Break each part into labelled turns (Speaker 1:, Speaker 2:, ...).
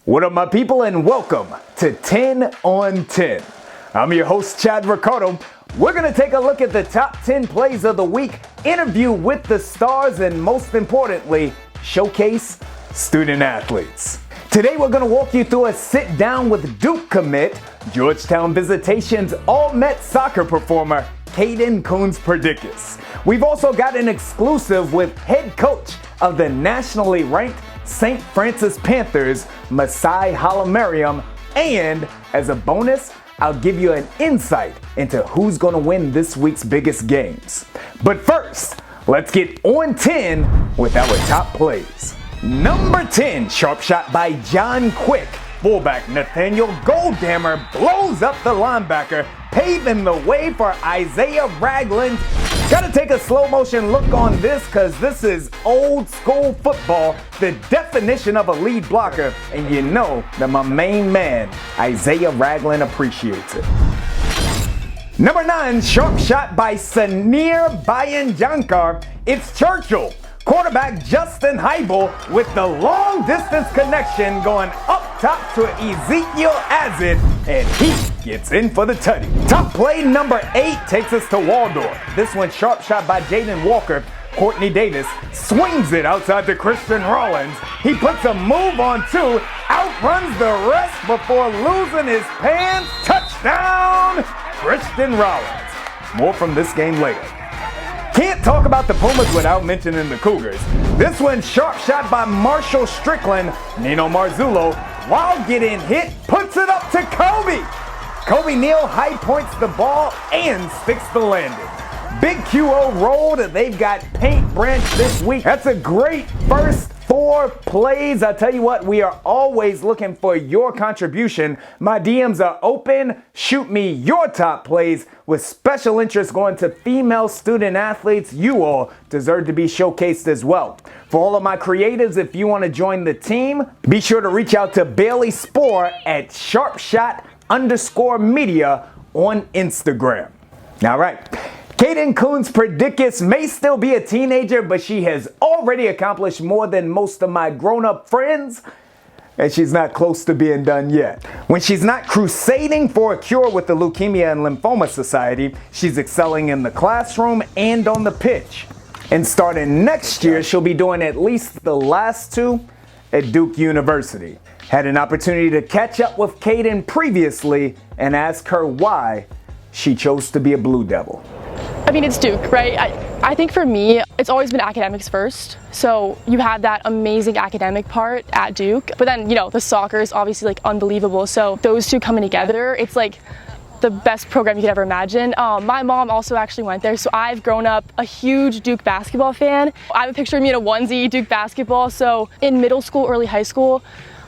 Speaker 1: What up, my people, and welcome to 10 on 10. I'm your host, Chad Ricardo. We're going to take a look at the top 10 plays of the week, interview with the stars, and most importantly, showcase student athletes. Today, we're going to walk you through a sit down with Duke commit, Georgetown Visitation's all-Met soccer performer, Caden Coons-Perdickus. We've also got an exclusive with head coach of the nationally ranked St. Francis Panthers, Masai Halamariam, and as a bonus, I'll give you an insight into who's going to win this week's biggest games. But first, let's get on 10 with our top plays. Number 10, sharp shot by John Quick. Fullback Nathaniel Goldhammer blows up the linebacker, paving the way for Isaiah Ragland. Gotta take a slow motion look on this because this is old school football, the definition of a lead blocker, and you know that my main man, Isaiah Ragland, appreciates it. Number 9, sharp shot by Sanir Bayanjankar. It's Churchill. Quarterback Justin Heibel with the long distance connection going up top to Ezekiel Azid, and he gets in for the tutty. Top play number 8 takes us to Waldorf. This one sharp shot by Jaden Walker. Courtney Davis swings it outside to Christian Rollins. He puts a move on 2, outruns the rest before losing his pants. Touchdown, Christian Rollins. More from this game later. Can't talk about the Pumas without mentioning the Cougars. This one sharp shot by Marshall Strickland. Nino Marzullo, while getting hit, puts it up to Kobe. Kobe Neal high points the ball and sticks the landing. Big QO rolled. They've got Paint Branch this week. That's a great first 4 plays. I tell you what, we are always looking for your contribution. My DMs are open. Shoot me your top plays with special interest going to female student athletes. You all deserve to be showcased as well. For all of my creatives, if you want to join the team, be sure to reach out to Bailey Spoor at sharpshot_media on Instagram. All right. Caden Coons-Perdickus may still be a teenager, but she has already accomplished more than most of my grown-up friends, and she's not close to being done yet. When she's not crusading for a cure with the Leukemia and Lymphoma Society, she's excelling in the classroom and on the pitch. And starting next year, she'll be doing at least the last 2 at Duke University. Had an opportunity to catch up with Caden previously and ask her why she chose to be a Blue Devil.
Speaker 2: I mean, it's Duke, right? I think for me, it's always been academics first. So you had that amazing academic part at Duke, but then, the soccer is obviously like unbelievable. So those two coming together, it's like the best program you could ever imagine. My mom also actually went there, so I've grown up a huge Duke basketball fan. I have a picture of me in a onesie, Duke basketball. So in middle school, early high school,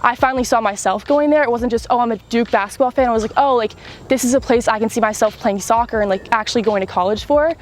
Speaker 2: I finally saw myself going there. It wasn't just, I'm a Duke basketball fan. I was like, this is a place I can see myself playing soccer and actually going to college for.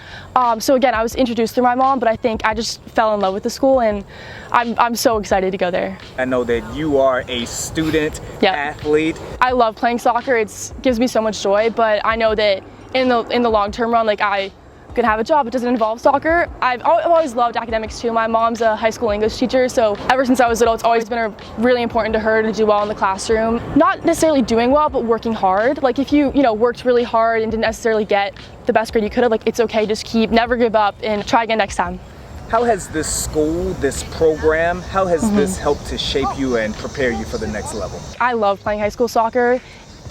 Speaker 2: So again, I was introduced through my mom, but I think I just fell in love with the school, and I'm so excited to go there.
Speaker 1: I know that you are a student athlete.
Speaker 2: I love playing soccer. It gives me so much joy, but I know that in the long term run, I could have a job that doesn't involve soccer. I've always loved academics too. My mom's a high school English teacher, so ever since I was little, it's always been really important to her to do well in the classroom. Not necessarily doing well, but working hard. If you worked really hard and didn't necessarily get the best grade you could have, it's okay, just never give up and try again next time.
Speaker 1: How has this school, this program, how has this helped to shape you and prepare you for the next level?
Speaker 2: I love playing high school soccer.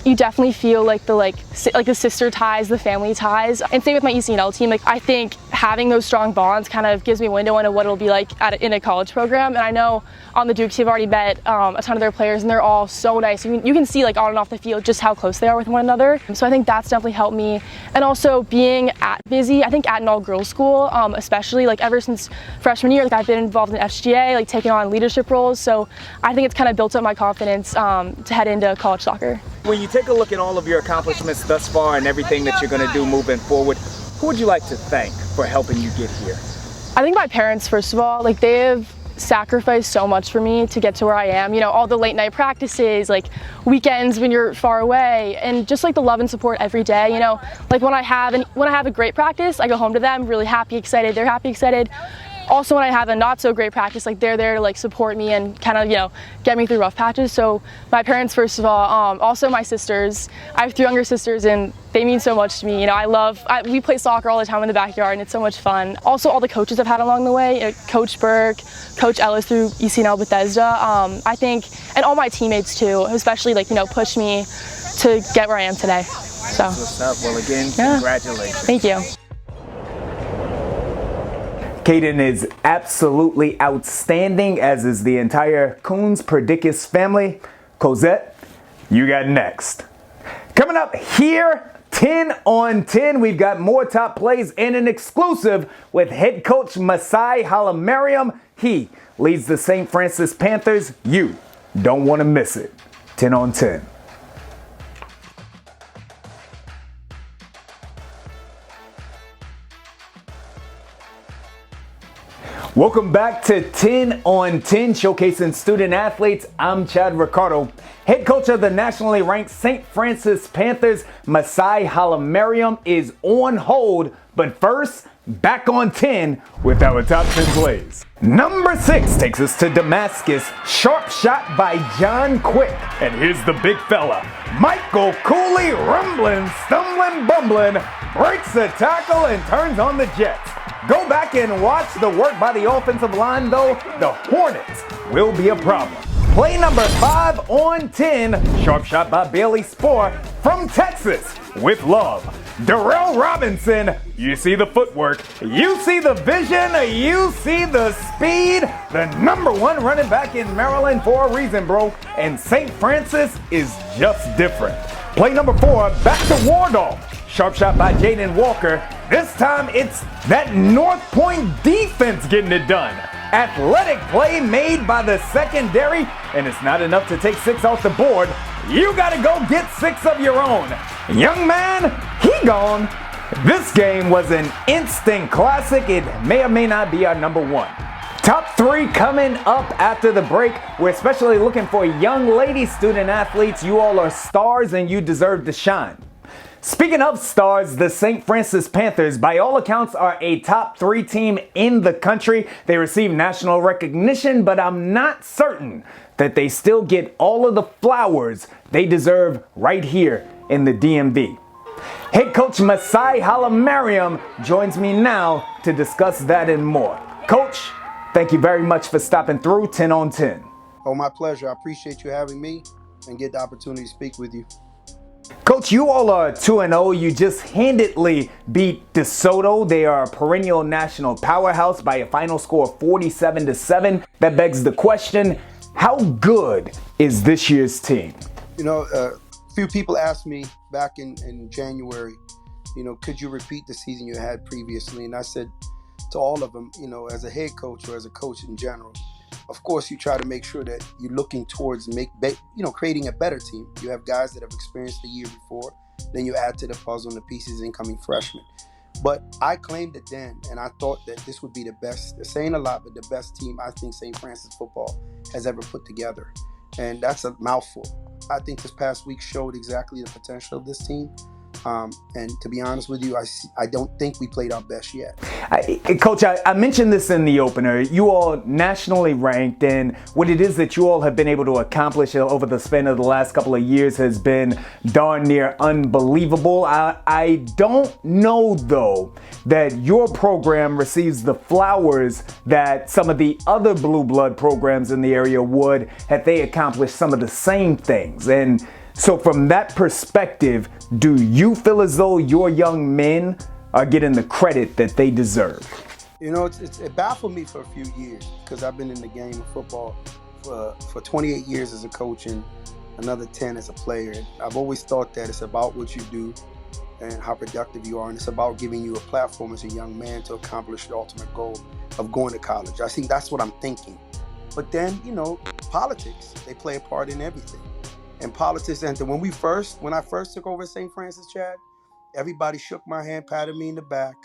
Speaker 2: You definitely feel the sister ties, the family ties, and same with my ECNL team. I think having those strong bonds kind of gives me a window into what it'll be like in a college program. And I know on the Duke team I've already met a ton of their players, and they're all so nice. You can see on and off the field just how close they are with one another. So I think that's definitely helped me. And also being at Busy, I think at an all-girls school, especially ever since freshman year, I've been involved in FGA, taking on leadership roles. So I think it's kind of built up my confidence to head into college soccer.
Speaker 1: When you take a look at all of your accomplishments thus far and everything that you're going to do moving forward, who would you like to thank for helping you get here?
Speaker 2: I think my parents, first of all. They have sacrificed so much for me to get to where I am. All the late night practices, weekends when you're far away, and just the love and support every day. When I have a great practice, I go home to them really happy, excited. They're happy, excited. also when I have a not so great practice, like they're there to like support me and kind of, you know, get me through rough patches. So my parents, first of all, also my sisters. I have 3 younger sisters and they mean so much to me. You know, we play soccer all the time in the backyard and it's so much fun. Also all the coaches I've had along the way, Coach Burke, Coach Ellis through ECNL Bethesda, I think, and all my teammates too, especially like, you know, push me to get where I am today. So.
Speaker 1: That's what's up. Well, again, congratulations.
Speaker 2: Thank you.
Speaker 1: Caden is absolutely outstanding, as is the entire Coons Perdickus family. Cosette, you got next. Coming up here, 10 on 10, we've got more top plays and an exclusive with head coach Masai Halamariam. He leads the St. Francis Panthers. You don't want to miss it. 10 on 10. Welcome back to 10 on 10, showcasing student athletes. I'm Chad Ricardo. Head coach of the nationally ranked St. Francis Panthers, Masai Halamariam, is on hold. But first, back on 10 with our top 10 plays. Number 6 takes us to Damascus. Sharp shot by John Quick. And here's the big fella, Michael Cooley, rumbling, stumbling, bumbling, breaks the tackle and turns on the Jets. Go back and watch the work by the offensive line, though. The Hornets will be a problem. Play number 5 on 10. Sharp shot by Bailey Spoor from Texas with love. Darrell Robinson, you see the footwork, you see the vision, you see the speed. The number 1 running back in Maryland for a reason, bro. And St. Francis is just different. Play number 4, back to Wardolph. Sharp shot by Jaden Walker. This time it's that North Point defense getting it done. Athletic play made by the secondary, and it's not enough to take 6 off the board. You gotta go get 6 of your own. Young man, he gone. This game was an instant classic. It may or may not be our number 1. Top 3 coming up after the break. We're especially looking for young lady student athletes. You all are stars and you deserve to shine. Speaking of stars, the St. Francis Panthers, by all accounts, are a top 3 team in the country. They receive national recognition, but I'm not certain that they still get all of the flowers they deserve right here in the DMV. Head coach Masai Halamariam joins me now to discuss that and more. Coach, thank you very much for stopping through 10 on 10.
Speaker 3: Oh, my pleasure. I appreciate you having me and get the opportunity to speak with you.
Speaker 1: Coach, you all are 2-0. You just handedly beat DeSoto. They are a perennial national powerhouse by a final score of 47-7. That begs the question, how good is this year's team?
Speaker 3: You know, a few people asked me back in January, you know, could you repeat the season you had previously? And I said to all of them, you know, as a head coach or as a coach in general, of course, you try to make sure that you're looking towards creating a better team. You have guys that have experienced the year before. Then you add to the puzzle and the pieces incoming freshmen. But I claimed it then, and I thought that this would be the best, saying a lot, but the best team I think St. Francis football has ever put together. And that's a mouthful. I think this past week showed exactly the potential of this team. And to be honest with you, I don't think we played our best yet.
Speaker 1: Coach, I mentioned this in the opener. You all nationally ranked, and what it is that you all have been able to accomplish over the span of the last couple of years has been darn near unbelievable. I don't know, though, that your program receives the flowers that some of the other blue blood programs in the area would had they accomplished some of the same things. And so from that perspective, do you feel as though your young men are getting the credit that they deserve?
Speaker 3: You know, it baffled me for a few years because I've been in the game of football for 28 years as a coach and another 10 as a player. And I've always thought that it's about what you do and how productive you are, and it's about giving you a platform as a young man to accomplish the ultimate goal of going to college. I think that's what I'm thinking. But then, you know, politics, they play a part in everything. And politics entered. When I first took over St. Francis, Chad, everybody shook my hand, patted me in the back,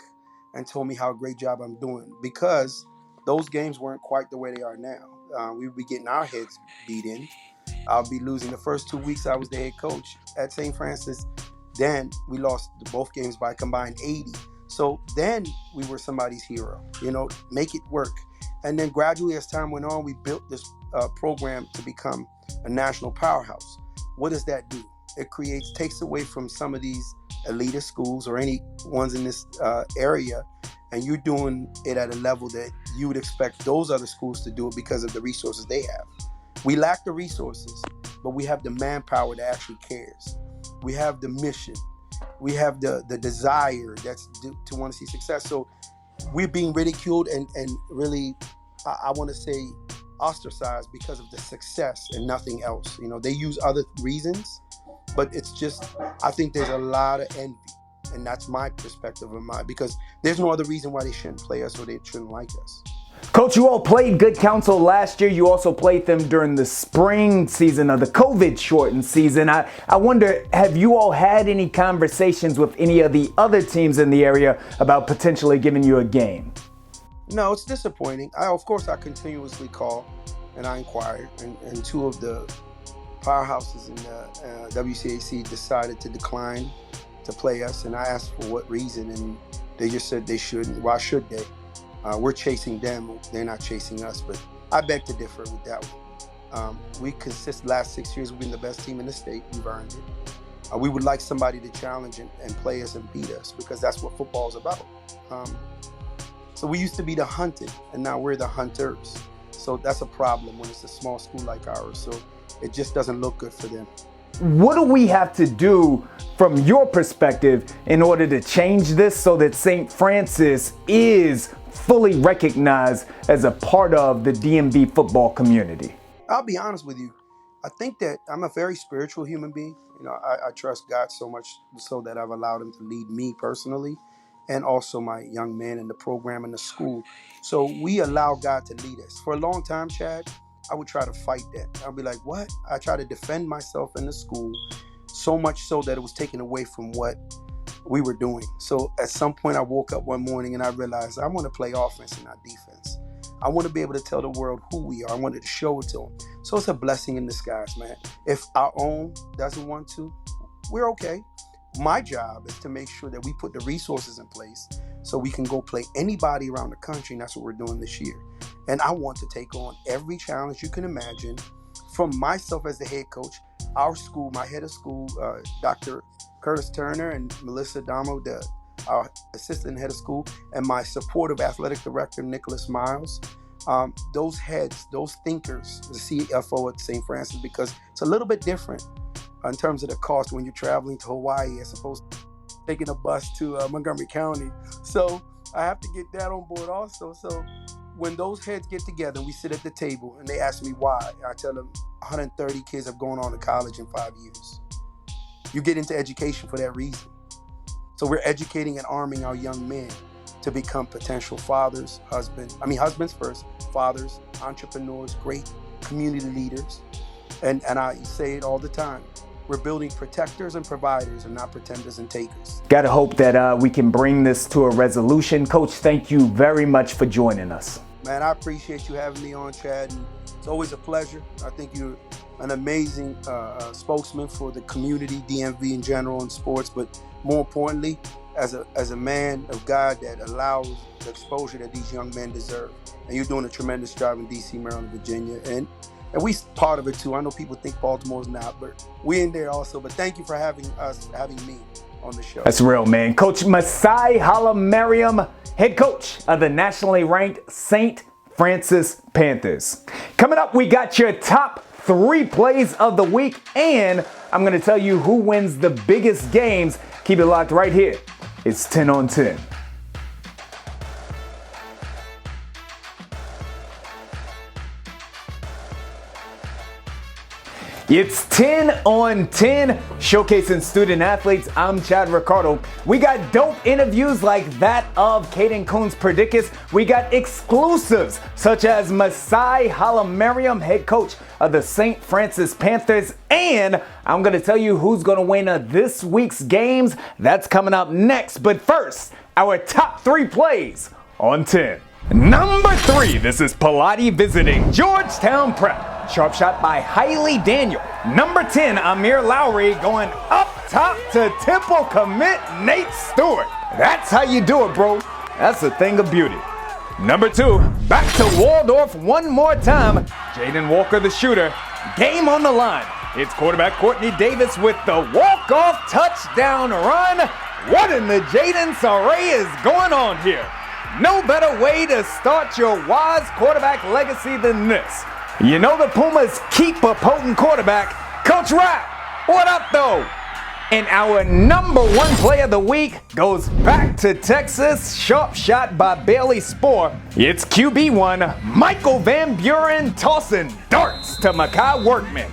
Speaker 3: and told me how great job I'm doing because those games weren't quite the way they are now. We would be getting our heads beat in. I'll be losing the first 2 weeks I was the head coach at St. Francis. Then we lost both games by a combined 80. So then we were somebody's hero, make it work. And then gradually as time went on, we built this program to become a national powerhouse. What does that do? It takes away from some of these elitist schools or any ones in this area, and you're doing it at a level that you would expect those other schools to do it because of the resources they have. We lack the resources, but we have the manpower that actually cares. We have the mission. We have the desire to want to see success. So we're being ridiculed and really, I want to say, ostracized because of the success and nothing else. They use other reasons, but it's just, I think there's a lot of envy. And that's my perspective of mine, because there's no other reason why they shouldn't play us or they shouldn't like us.
Speaker 1: Coach, you all played Good Counsel last year. You also played them during the spring season of the COVID-shortened season. I wonder, have you all had any conversations with any of the other teams in the area about potentially giving you a game?
Speaker 3: No, it's disappointing. Of course, I continuously call and I inquire, and two of the powerhouses in the WCAC decided to decline to play us, and I asked for what reason, and they just said they shouldn't. Why should they? We're chasing them, they're not chasing us, but I beg to differ with that one. Last 6 years, we've been the best team in the state. We've earned it. We would like somebody to challenge and play us and beat us, because that's what football is about. So we used to be the hunted, and now we're the hunters. So that's a problem when it's a small school like ours. So it just doesn't look good for them.
Speaker 1: What do we have to do from your perspective in order to change this so that St. Francis is fully recognized as a part of the DMV football community?
Speaker 3: I'll be honest with you. I think that I'm a very spiritual human being. I trust God so much so that I've allowed him to lead me personally, and also my young men in the program and the school. So we allow God to lead us. For a long time, Chad, I would try to fight that. I'll be like, what? I try to defend myself in the school, so much so that it was taken away from what we were doing. So at some point I woke up one morning and I realized I want to play offense and not defense. I want to be able to tell the world who we are. I wanted to show it to them. So it's a blessing in disguise, man. If our own doesn't want to, we're okay. My job is to make sure that we put the resources in place so we can go play anybody around the country, and that's what we're doing this year. And I want to take on every challenge you can imagine, from myself as the head coach, our school, my head of school, Dr. Curtis Turner, and Melissa Damo, our assistant head of school, and my supportive athletic director, Nicholas Miles. Those heads, those thinkers, the CFO at St. Francis, because it's a little bit different in terms of the cost when you're traveling to Hawaii as opposed to taking a bus to Montgomery County. So I have to get that on board also. So when those heads get together, we sit at the table and they ask me why. I tell them 130 kids have gone on to college in 5 years. You get into education for that reason. So we're educating and arming our young men to become potential fathers, husbands first, fathers, entrepreneurs, great community leaders. And I say it all the time. We're building protectors and providers and not pretenders and takers.
Speaker 1: Gotta hope that we can bring this to a resolution. Coach, thank you very much for joining us.
Speaker 3: Man, I appreciate you having me on, Chad. And it's always a pleasure. I think you're an amazing spokesman for the community, DMV in general, and sports. But more importantly, as a man of God that allows the exposure that these young men deserve. And you're doing a tremendous job in DC, Maryland, Virginia. And we part of it too. I know people think Baltimore's not, but we're in there also. But thank you for having me on the show.
Speaker 1: That's real, man. Coach Masai Hala-Mariam, head coach of the nationally ranked St. Francis Panthers. Coming up, we got your top 3 plays of the week, and I'm going to tell you who wins the biggest games. Keep it locked right here. It's 10 on 10. It's 10 on 10, showcasing student athletes. I'm Chad Ricardo. We got dope interviews like that of Caden Coons-Perdickus. We got exclusives such as Masai Hala-Mariam, head coach of the St. Francis Panthers. And I'm going to tell you who's going to win this week's games. That's coming up next. But first, our top 3 plays on 10. Number 3, this is Pilati visiting Georgetown Prep. Sharp shot by Hailey Daniel. Number 10, Amir Lowry going up top to Temple commit Nate Stewart. That's how you do it, bro. That's a thing of beauty. Number 2, back to Waldorf one more time. Jaden Walker, the shooter. Game on the line. It's quarterback Courtney Davis with the walk-off touchdown run. What in the Jaden Saray is going on here? No better way to start your wise quarterback legacy than this. You know the Pumas keep a potent quarterback. Coach Rapp, what up though? And our number 1 play of the week goes back to Texas. Sharp shot by Bailey Spoor. It's QB1, Michael Van Buren tossing darts to Makai Workman.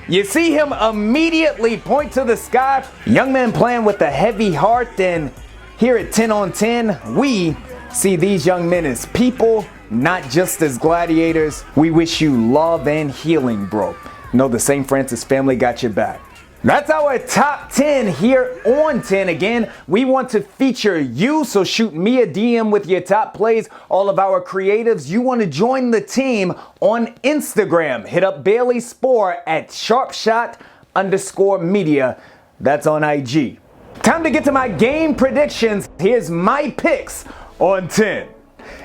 Speaker 1: You see him immediately point to the sky. Young man playing with a heavy heart, and here at 10 on 10, we see these young men as people, not just as gladiators. We wish you love and healing, bro. Know the St. Francis family got your back. That's our top 10 here on 10. Again, we want to feature you, so shoot me a DM with your top plays. All of our creatives, you want to join the team on Instagram. Hit up Bailey Spoor at sharpshot_media. That's on IG. Time to get to my game predictions. Here's my picks on 10.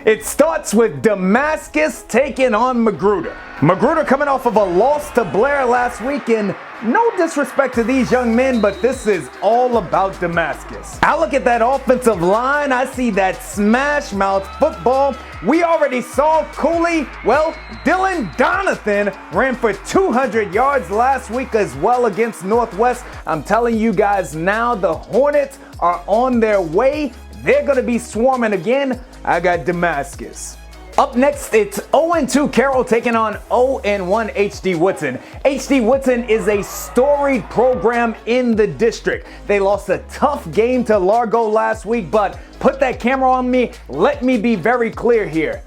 Speaker 1: It starts with Damascus taking on Magruder. Magruder coming off of a loss to Blair last week, and no disrespect to these young men, but this is all about Damascus. I look at that offensive line, I see that smash mouth football. We already saw Cooley. Well, Dylan Donathan ran for 200 yards last week as well against Northwest. I'm telling you guys now, the Hornets are on their way. They're going to be swarming again. I got Damascus. Up next, it's 0-2 Carroll taking on 0-1 HD Woodson. HD Woodson is a storied program in the district. They lost a tough game to Largo last week, but put that camera on me. Let me be very clear here.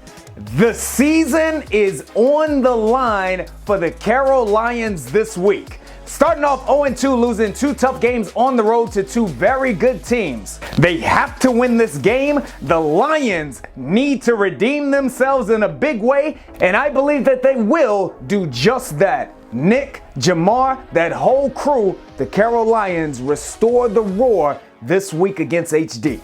Speaker 1: The season is on the line for the Carroll Lions this week. Starting off 0-2, losing 2 tough games on the road to 2 very good teams. They have to win this game. The Lions need to redeem themselves in a big way, and I believe that they will do just that. Nick, Jamar, that whole crew, the Carroll Lions restore the roar this week against HD.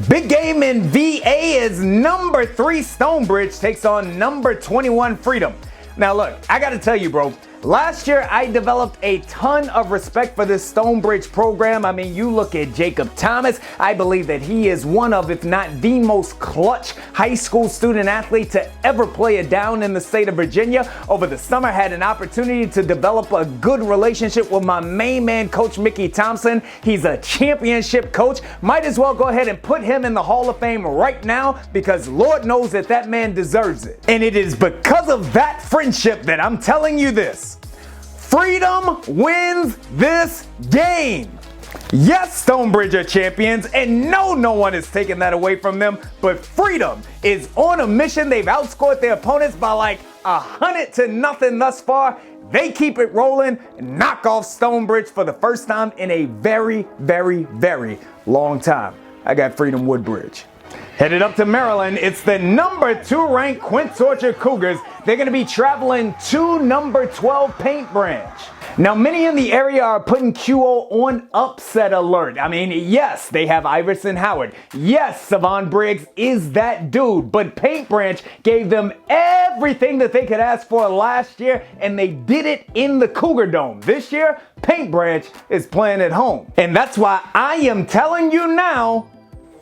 Speaker 1: Big game in VA as number 3 Stonebridge takes on number 21 Freedom. Now look, I gotta tell you, bro, last year I developed a ton of respect for this Stonebridge program. I mean, you look at Jacob Thomas, I believe that he is one of, if not the most clutch high school student athlete to ever play a down in the state of Virginia. Over the summer, had an opportunity to develop a good relationship with my main man, Coach Mickey Thompson. He's a championship coach. Might as well go ahead and put him in the Hall of Fame right now, because Lord knows that that man deserves it. And it is because of that friendship that I'm telling you this. Freedom wins this game. Yes, Stonebridge are champions, and no one is taking that away from them, but Freedom is on a mission. They've outscored their opponents by like 100-0 thus far. They keep it rolling and knock off Stonebridge for the first time in a very, very, very long time. I got Freedom Woodbridge. Headed up to Maryland, it's the number 2 ranked Quince Orchard Cougars. They're going to be traveling to number 12 Paint Branch. Now, many in the area are putting QO on upset alert. I mean, yes, they have Iverson Howard. Yes, Savon Briggs is that dude. But Paint Branch gave them everything that they could ask for last year, and they did it in the Cougar Dome. This year, Paint Branch is playing at home. And that's why I am telling you now,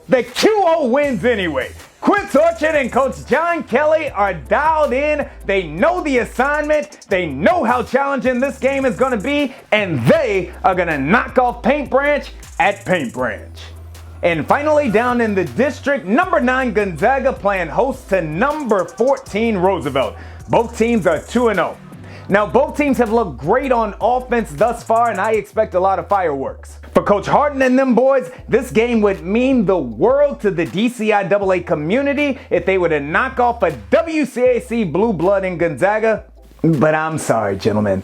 Speaker 1: the QO wins anyway. Quince Orchard and Coach John Kelly are dialed in. They know the assignment. They know how challenging this game is going to be. And they are going to knock off Paint Branch at Paint Branch. And finally, down in the district, number 9 Gonzaga playing host to number 14 Roosevelt. Both teams are 2-0. Now, both teams have looked great on offense thus far, and I expect a lot of fireworks. For Coach Harden and them boys, this game would mean the world to the DCIAA community if they were to knock off a WCAC blue blood in Gonzaga. But I'm sorry, gentlemen,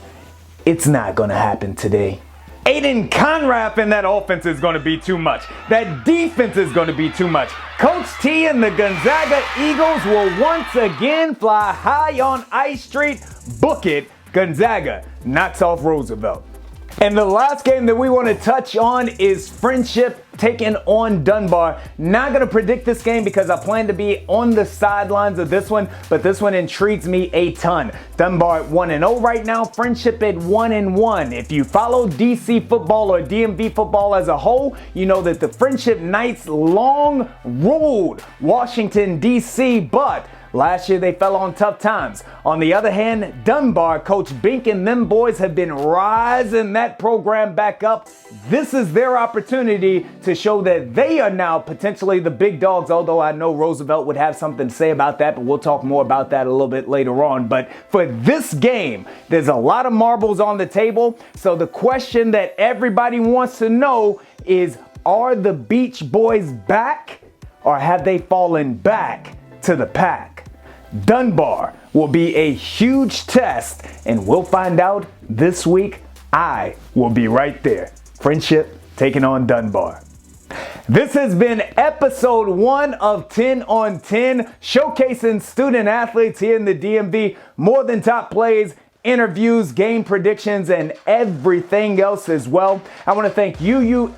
Speaker 1: it's not going to happen today. Aiden Conrad in that offense is going to be too much. That defense is going to be too much. Coach T and the Gonzaga Eagles will once again fly high on I Street. Book it. Gonzaga knocks off Roosevelt. And the last game that we want to touch on is Friendship taking on Dunbar. Not going to predict this game because I plan to be on the sidelines of this one, but this one intrigues me a ton. Dunbar at 1-0 right now, Friendship at 1-1. If you follow DC football or DMV football as a whole, you know that the Friendship Knights long ruled Washington, DC, but last year they fell on tough times. On the other hand, Dunbar, Coach Bink and them boys have been rising that program back up. This is their opportunity to show that they are now potentially the big dogs, although I know Roosevelt would have something to say about that, but we'll talk more about that a little bit later on. But for this game, there's a lot of marbles on the table. So the question that everybody wants to know is, are the Beach Boys back or have they fallen back to the pack? Dunbar will be a huge test, and we'll find out this week. I will be right there. Friendship taking on Dunbar. This has been episode 1 of 10 on 10, showcasing student athletes here in the DMV, more than top plays, interviews, game predictions, and everything else as well. I want to thank you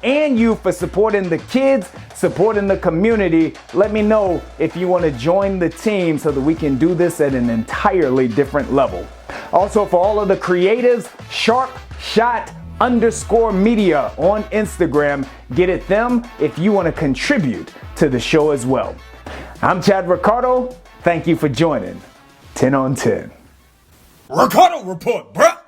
Speaker 1: for supporting the kids, supporting the community. Let me know if you want to join the team so that we can do this at an entirely different level. Also, for all of the creatives, sharpshot_media on Instagram. Get at them if you want to contribute to the show as well. I'm Chad Ricardo. Thank you for joining 10 on 10.
Speaker 4: Ricardo Report, bruh.